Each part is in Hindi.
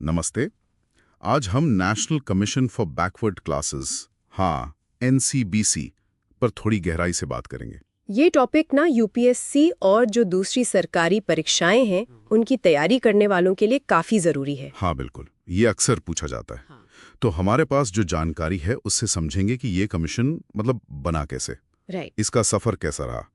नमस्ते। आज हम national commission for backward classes, हाँ एनसीबीसी, पर थोड़ी गहराई से बात करेंगे। ये टॉपिक ना यूपीएससी और जो दूसरी सरकारी परीक्षाएं हैं उनकी तैयारी करने वालों के लिए काफी जरूरी है। हाँ बिल्कुल, ये अक्सर पूछा जाता है। तो हमारे पास जो जानकारी है उससे समझेंगे कि ये कमीशन मतलब बना कैसे, राइट। इसका सफर कैसा रहा,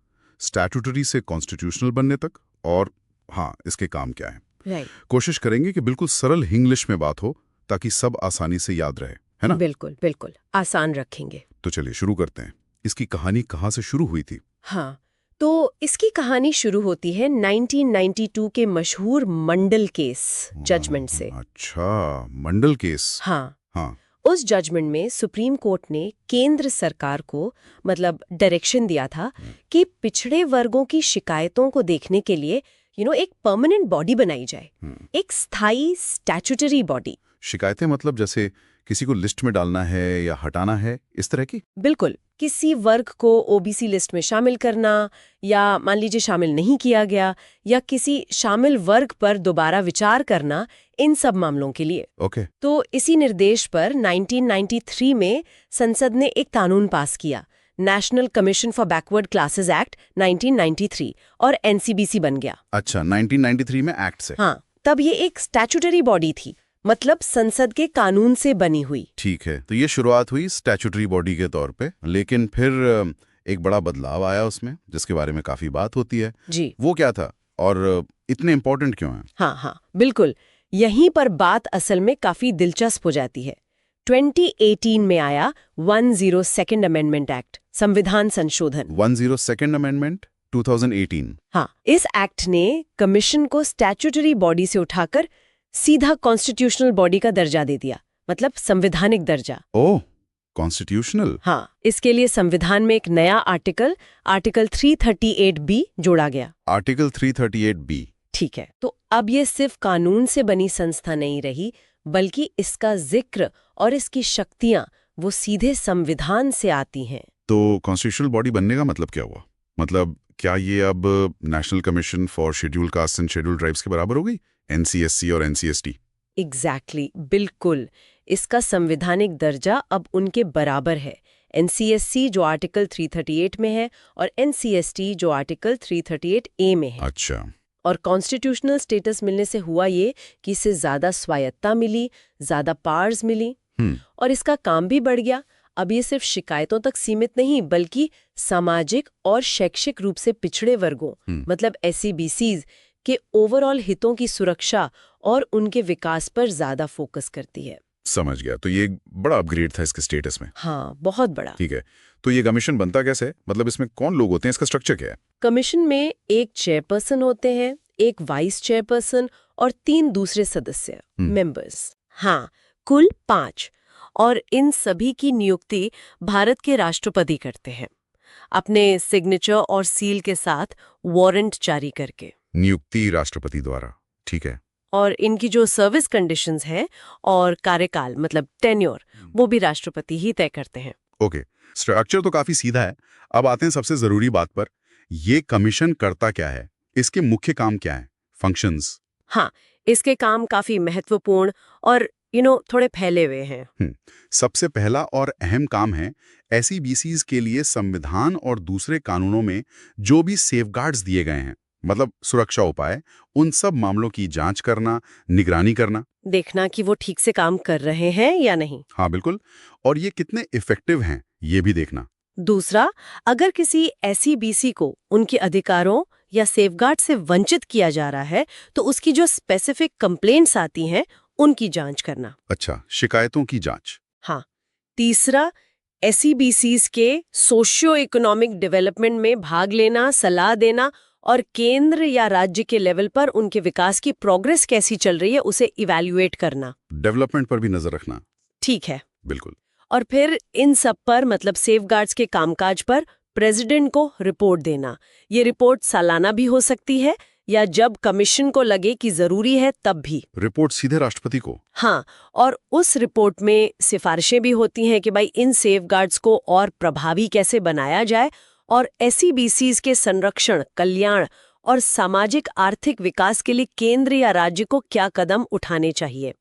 स्टैट्यूटरी से कॉन्स्टिट्यूशनल बनने तक, और हाँ इसके काम क्या है। राइट। कोशिश करेंगे कि बिल्कुल सरल इंग्लिश में बात हो ताकि सब आसानी से याद रहे, है ना? बिल्कुल बिल्कुल आसान रखेंगे। तो चलिए शुरू करते हैं। इसकी कहानी कहाँ से शुरू हुई थी? हाँ, तो इसकी कहानी शुरू होती है 1992 के मशहूर मंडल केस जजमेंट से। अच्छा, मंडल केस। हाँ, हाँ। उस जजमेंट में सुप्रीम कोर्ट ने केंद्र सरकार को मतलब डायरेक्शन दिया था कि पिछड़े वर्गों की शिकायतों को देखने के लिए एक परमानेंट बॉडी बनाई जाए, एक स्थायी स्टैट्यूटरी बॉडी। शिकायतें मतलब जैसे किसी को लिस्ट में डालना है या हटाना है, इस तरह की? बिल्कुल, किसी वर्ग को ओबीसी लिस्ट में शामिल करना, या मान लीजिए शामिल नहीं किया गया, या किसी शामिल वर्ग पर दोबारा विचार करना, इन सब मामलों के लिए। ओके। तो इसी निर्देश पर 1993 में संसद ने एक कानून पास किया, national commission for backward classes act 1993, और एनसीबीसी बन गया। अच्छा, 1993 में एक्ट से। हाँ, तब ये एक स्टैट्यूटरी बॉडी थी, मतलब संसद के कानून से बनी हुई। ठीक है, तो ये शुरुआत हुई स्टैट्यूटरी बॉडी के तौर पे, लेकिन फिर एक बड़ा बदलाव आया उसमें जिसके बारे में काफी बात होती है जी। वो क्या था और इतने इम्पोर्टेंट क्यों है? हाँ हाँ बिल्कुल, यहीं पर बात असल में काफी दिलचस्प हो जाती है। 2018 में आया 102nd अमेंडमेंट एक्ट, संविधान संशोधन। 102nd amendment 2018। हाँ, इस एक्ट ने कमीशन को स्टैट्यूटरी बॉडी से उठाकर सीधा कॉन्स्टिट्यूशनल बॉडी का दर्जा दे दिया, मतलब संवैधानिक दर्जा। ओह, कॉन्स्टिट्यूशनल। हाँ, इसके लिए संविधान में एक नया आर्टिकल 338B जोड़ा गया। Article 338B। ठीक है, तो अब ये सिर्फ कानून से बनी संस्था नहीं रही, बल्कि इसका जिक्र और इसकी शक्तियां वो सीधे संविधान से आती हैं। तो कॉन्स्टिट्यूशनल बॉडी बनने का मतलब क्या हुआ? मतलब क्या ये अब national commission for schedule caste and schedule tribes के बराबर हो गई, एनसीएससी और एनसीएसटी? एग्जैक्टली, बिल्कुल। इसका संवैधानिक दर्जा अब उनके बराबर है। एनसीएससी जो आर्टिकल 338 में है, और एनसीएसटी जो आर्टिकल 338A में है। अच्छा। और कॉन्स्टिट्यूशनल स्टेटस मिलने से हुआ ये कि इससे ज्यादा स्वायत्ता मिली, ज्यादा पावर्स मिली, और इसका काम भी बढ़ गया। अब ये सिर्फ शिकायतों तक सीमित नहीं, बल्कि सामाजिक और शैक्षिक रूप से पिछड़े वर्गों, मतलब एससीबीसीज के ओवरऑल हितों की सुरक्षा और उनके विकास पर ज्यादा फोकस करती है। समझ गया, तो ये एक बड़ा अपग्रेड था इसके स्टेटस में। हाँ, बहुत बड़ा। ठीक है, तो ये कमीशन बनता कैसे है? मतलब इसमें कौन लोग होते हैं, इसका स्ट्रक्चर क्या है? कमीशन में एक चेयरपर्सन होते हैं, एक वाइस चेयरपर्सन और 3 दूसरे सदस्य मेंबर्स। हाँ, कुल 5। और इन सभी की नियुक्ति भारत के राष्ट्रपति करते हैं, अपने सिग्नेचर और सील के साथ वारंट जारी करके। नियुक्ति राष्ट्रपति द्वारा, ठीक है। और इनकी जो सर्विस कंडीशंस हैं और कार्यकाल मतलब टेन्योर, वो भी राष्ट्रपति ही तय करते हैं। ओके, स्ट्रक्चर तो काफी सीधा है। अब आते हैं सबसे जरूरी बात पर, ये कमीशन करता क्या है, इसके मुख्य काम क्या है, फंक्शंस? हाँ, इसके काम काफी महत्वपूर्ण और थोड़े फैले हुए हैं। सबसे पहला और अहम काम है एसईबीसीज के लिए संविधान और दूसरे कानूनों में जो भी सेफगार्ड्स दिए गए हैं, मतलब सुरक्षा उपाय, उन सब मामलों की जांच करना, निगरानी करना, देखना कि वो ठीक से काम कर रहे हैं या नहीं। हाँ बिल्कुल, और ये कितने इफेक्टिव हैं ये भी देखना। दूसरा, अगर किसी एसईबीसी को उनके अधिकारों या सेफगार्ड से वंचित किया जा रहा है, तो उसकी जो स्पेसिफिक कंप्लेंट्स आती हैं उनकी जांच करना। अच्छा, शिकायतों की जांच। हाँ। तीसरा, एसईबीसीज के सोशियो इकोनॉमिक डेवलपमेंट में भाग लेना, सलाह देना, और केंद्र या राज्य के लेवल पर उनके विकास की प्रोग्रेस कैसी चल रही है उसे इवैल्यूएट करना। डेवलपमेंट पर भी नजर रखना। ठीक है, बिल्कुल। और फिर इन सब पर मतलब सेफगार्ड्स के कामकाज पर प्रेसिडेंट को रिपोर्ट देना। ये रिपोर्ट सालाना भी हो सकती है, या जब कमीशन को लगे कि जरूरी है तब भी। रिपोर्ट सीधे राष्ट्रपति को? हाँ, और उस रिपोर्ट में सिफारिशें भी होती हैं कि भाई इन सेफगार्ड्स को और प्रभावी कैसे बनाया जाए, और एसईबीसीज के संरक्षण, कल्याण और सामाजिक आर्थिक विकास के लिए केंद्र या राज्य को क्या कदम उठाने चाहिए।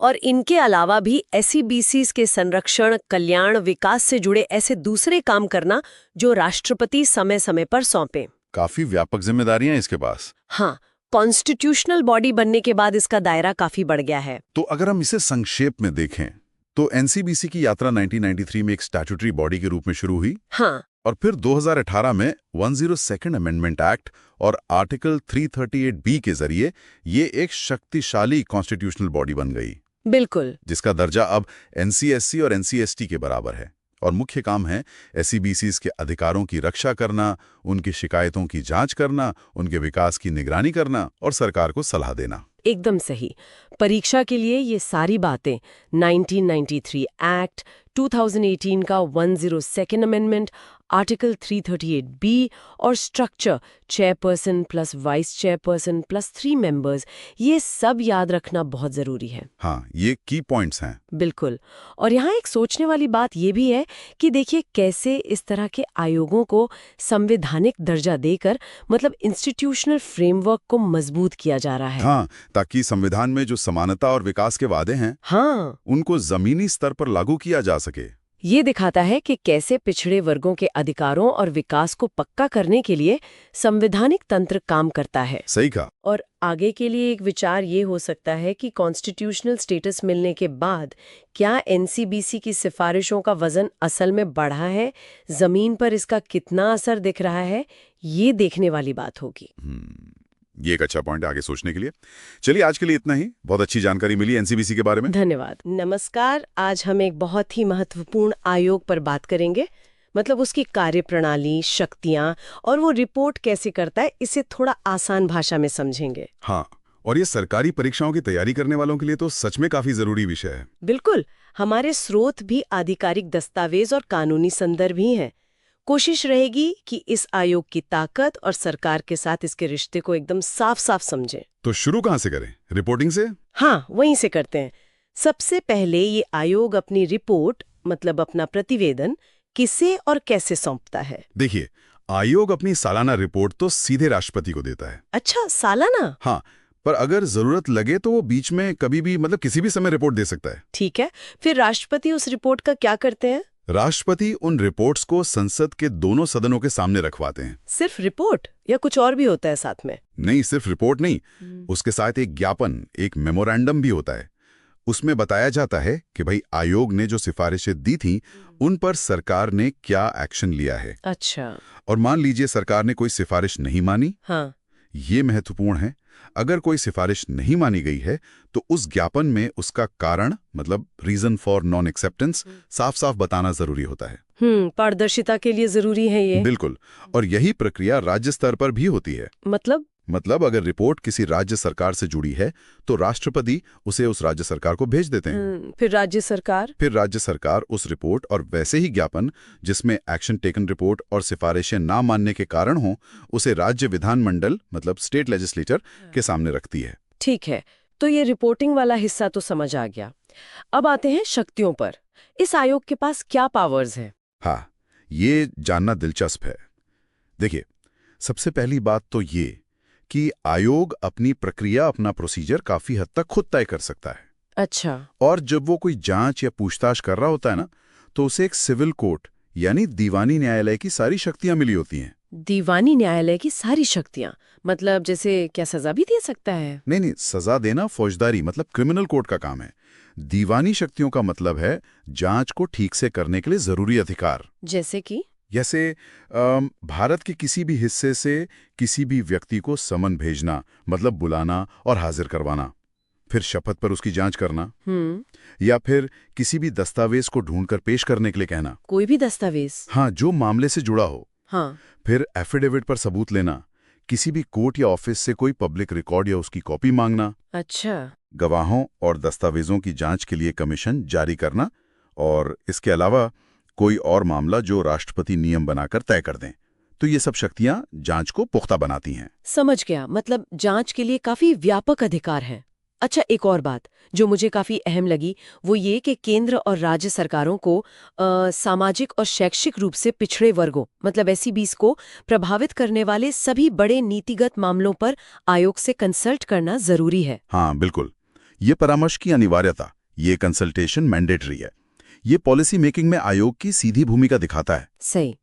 और इनके अलावा भी SEBCs के संरक्षण, कल्याण, विकास से जुड़े ऐसे दूसरे काम करना जो राष्ट्रपति समय समय पर सौंपे। काफी व्यापक जिम्मेदारियां इसके पास। हाँ, कॉन्स्टिट्यूशनल बॉडी बनने के बाद इसका दायरा काफी बढ़ गया है। तो अगर हम इसे संक्षेप में देखें तो NCBC की यात्रा 1993 में एक स्टैट्यूटरी बॉडी के रूप में शुरू हुई। हाँ, और फिर 2018 में 102nd अमेंडमेंट एक्ट और आर्टिकल 338B के जरिए ये एक शक्तिशाली कॉन्स्टिट्यूशनल बॉडी बन गई, बिल्कुल, जिसका दर्जा अब NCSC और NCST के बराबर है। और मुख्य काम है SEBCs के अधिकारों की रक्षा करना, उनकी शिकायतों की जांच करना, उनके विकास की निगरानी करना और सरकार को सलाह देना। एकदम सही। परीक्षा के लिए ये सारी बातें 1993 एक्ट, 2018 का 102nd अमेंडमेंट, आर्टिकल 338B और structure chairperson plus vice chairperson plus 3 members, ये सब याद रखना बहुत जरूरी है। हाँ, ये की पॉइंट्स हैं। बिल्कुल। और यहाँ एक सोचने वाली बात ये भी है कि देखिए कैसे इस तरह के आयोगों को संवैधानिक दर्जा देकर मतलब इंस्टीट्यूशनल फ्रेमवर्क को मजबूत किया जा रहा है। हाँ, ताकि संविधान में जो समानता और विकास के वादे हैं, हाँ, उनको जमीनी स्तर पर लागू किया जा सके। ये दिखाता है कि कैसे पिछड़े वर्गों के अधिकारों और विकास को पक्का करने के लिए संवैधानिक तंत्र काम करता है। सही कहा। और आगे के लिए एक विचार ये हो सकता है कि कॉन्स्टिट्यूशनल स्टेटस मिलने के बाद क्या NCBC की सिफारिशों का वजन असल में बढ़ा है, जमीन पर इसका कितना असर दिख रहा है, ये देखने वाली बात होगी। ये एक अच्छा पॉइंट है आगे सोचने के लिए। चलिए, आज के लिए इतना ही। बहुत अच्छी जानकारी मिली NCBC के बारे में। धन्यवाद। नमस्कार। आज हम एक बहुत ही महत्वपूर्ण आयोग पर बात करेंगे, मतलब उसकी कार्यप्रणाली, शक्तियां और वो रिपोर्ट कैसे करता है, इसे थोड़ा आसान भाषा में समझेंगे। हाँ, और ये सरकारी परीक्षाओं की तैयारी करने वालों के लिए तो सच में काफी जरूरी विषय है। बिल्कुल। हमारे स्रोत भी आधिकारिक दस्तावेज और कानूनी संदर्भ ही हैं। कोशिश रहेगी कि इस आयोग की ताकत और सरकार के साथ इसके रिश्ते को एकदम साफ साफ समझें। तो शुरू कहाँ से करें? रिपोर्टिंग से? हाँ, वहीं से करते हैं। सबसे पहले ये आयोग अपनी रिपोर्ट, मतलब अपना प्रतिवेदन, किसे और कैसे सौंपता है? देखिए, आयोग अपनी सालाना रिपोर्ट तो सीधे राष्ट्रपति को देता है। अच्छा, सालाना? हाँ, पर अगर जरूरत लगे तो वो बीच में कभी भी, मतलब किसी भी समय रिपोर्ट दे सकता है। ठीक है, फिर राष्ट्रपति उस रिपोर्ट का क्या करते हैं? राष्ट्रपति उन रिपोर्ट्स को संसद के दोनों सदनों के सामने रखवाते हैं। सिर्फ रिपोर्ट या कुछ और भी होता है साथ में? नहीं, सिर्फ रिपोर्ट नहीं, उसके साथ एक ज्ञापन, एक मेमोरेंडम भी होता है। उसमें बताया जाता है कि भाई आयोग ने जो सिफारिशें दी थी उन पर सरकार ने क्या एक्शन लिया है। अच्छा। और मान लीजिए सरकार ने कोई सिफारिश नहीं मानी। हाँ, ये महत्वपूर्ण है। अगर कोई सिफारिश नहीं मानी गई है तो उस ज्ञापन में उसका कारण, मतलब रीजन फॉर नॉन एक्सेप्टेंस, साफ साफ बताना जरूरी होता है। पारदर्शिता के लिए जरूरी है ये। बिल्कुल। और यही प्रक्रिया राज्य स्तर पर भी होती है। मतलब अगर रिपोर्ट किसी राज्य सरकार से जुड़ी है तो राष्ट्रपति उसे उस राज्य सरकार को भेज देते हैं। फिर राज्य सरकार उस रिपोर्ट और वैसे ही ज्ञापन जिसमें एक्शन टेकन रिपोर्ट और सिफारिशें ना मानने के कारण हो, उसे राज्य विधानमंडल, मतलब स्टेट लेजिस्लेचर के सामने रखती है। ठीक है, तो ये रिपोर्टिंग वाला हिस्सा तो समझ आ गया। अब आते हैं शक्तियों पर। इस आयोग के पास क्या पावर्स है? हाँ, ये जानना दिलचस्प है। देखिए, सबसे पहली बात तो ये कि आयोग अपनी प्रक्रिया, अपना प्रोसीजर काफी हद तक खुद तय कर सकता है। अच्छा। और जब वो कोई जांच या पूछताछ कर रहा होता है ना, तो उसे एक सिविल कोर्ट यानी दीवानी न्यायालय की सारी शक्तियां मिली होती हैं। दीवानी न्यायालय की सारी शक्तियां मतलब जैसे क्या सजा भी दे सकता है? नहीं, सजा देना फौजदारी, मतलब क्रिमिनल कोर्ट का काम है। दीवानी शक्तियों का मतलब है जांच को ठीक से करने के लिए जरूरी अधिकार। जैसे भारत के किसी भी हिस्से से किसी भी व्यक्ति को समन भेजना, मतलब बुलाना और हाजिर करवाना, फिर शपथ पर उसकी जांच करना, या फिर किसी भी दस्तावेज को ढूंढकर पेश करने के लिए कहना। कोई भी दस्तावेज? हाँ, जो मामले से जुड़ा हो। हाँ। फिर एफिडेविट पर सबूत लेना, किसी भी कोर्ट या ऑफिस से कोई पब्लिक रिकॉर्ड या उसकी कॉपी मांगना। अच्छा। गवाहों और दस्तावेजों की जांच के लिए कमीशन जारी करना, और इसके अलावा कोई और मामला जो राष्ट्रपति नियम बनाकर तय कर दें। तो ये सब शक्तियां जांच को पुख्ता बनाती हैं। समझ गया, मतलब जांच के लिए काफी व्यापक अधिकार है। अच्छा, एक और बात जो मुझे काफी अहम लगी वो ये कि केंद्र और राज्य सरकारों को सामाजिक और शैक्षिक रूप से पिछड़े वर्गों मतलब SEBs को प्रभावित करने वाले सभी बड़े नीतिगत मामलों पर आयोग से कंसल्ट करना जरूरी है। हाँ बिल्कुल, ये परामर्श की अनिवार्यता, ये कंसल्टेशन मैंडेटरी है। ये पॉलिसी मेकिंग में आयोग की सीधी भूमिका दिखाता है। सही।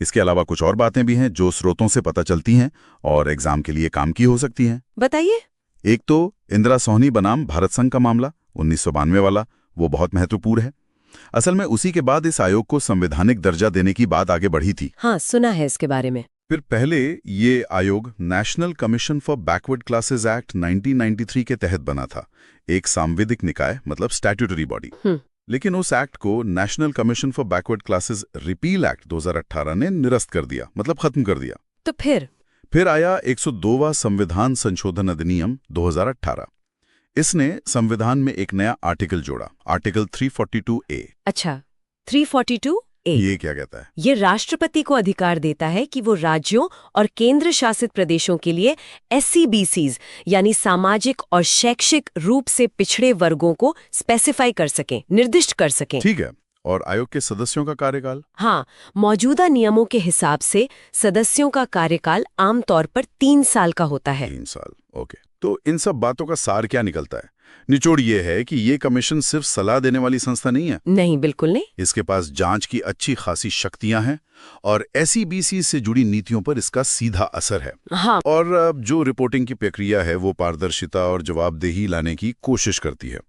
इसके अलावा कुछ और बातें भी हैं जो स्रोतों से पता चलती हैं और एग्जाम के लिए काम की हो सकती हैं। बताइए। एक तो इंदिरा सोहनी बनाम भारत संघ का मामला 1992 वाला, वो बहुत महत्वपूर्ण है। असल में उसी के बाद इस आयोग को संवैधानिक दर्जा देने की बात आगे बढ़ी थी। हाँ, सुना है इसके बारे में। फिर पहले ये आयोग national commission for backward classes act 1993 के तहत बना था, एक सांविधिक निकाय मतलब स्टैट्यूटरी बॉडी। लेकिन उस एक्ट को national commission for backward classes repeal act 2018 ने निरस्त कर दिया, मतलब खत्म कर दिया। तो फिर आया 102वां संविधान संशोधन अधिनियम 2018। इसने संविधान में एक नया आर्टिकल जोड़ा, आर्टिकल 342A। अच्छा, 342A ये क्या कहता है? ये राष्ट्रपति को अधिकार देता है कि वो राज्यों और केंद्र शासित प्रदेशों के लिए SEBCs यानी सामाजिक और शैक्षिक रूप से पिछड़े वर्गों को स्पेसिफाई कर सकें, निर्दिष्ट कर सकें। ठीक है। और आयोग के सदस्यों का कार्यकाल? हाँ, मौजूदा नियमों के हिसाब से सदस्यों का कार्यकाल आमतौर पर 3 साल का होता है। 3 साल, ओके। तो इन सब बातों का सार क्या निकलता है? निचोड़ ये है कि ये कमीशन सिर्फ सलाह देने वाली संस्था नहीं है। नहीं, बिल्कुल नहीं। इसके पास जांच की अच्छी खासी शक्तियां हैं और SEBC से जुड़ी नीतियों पर इसका सीधा असर है। हाँ। और जो रिपोर्टिंग की प्रक्रिया है वो पारदर्शिता और जवाबदेही लाने की कोशिश करती है।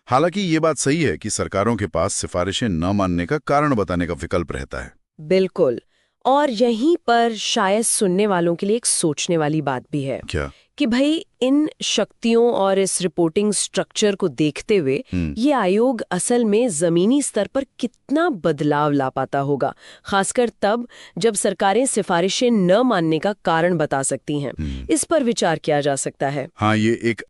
हालांकि ये बात सही है कि सरकारों के पास सिफारिशें न मानने का कारण बताने का विकल्प रहता है। बिल्कुल। और यहीं पर शायद सुनने वालों के लिए एक सोचने वाली बात भी है। क्या? कि भाई इन शक्तियों और इस रिपोर्टिंग स्ट्रक्चर को देखते हुए ये आयोग असल में जमीनी स्तर पर कितना बदलाव ला पाता होगा, खासकर तब जब सरकारें सिफारिशें न मानने का कारण बता सकती हैं। इस पर विचार किया जा सकता है। हाँ, ये एक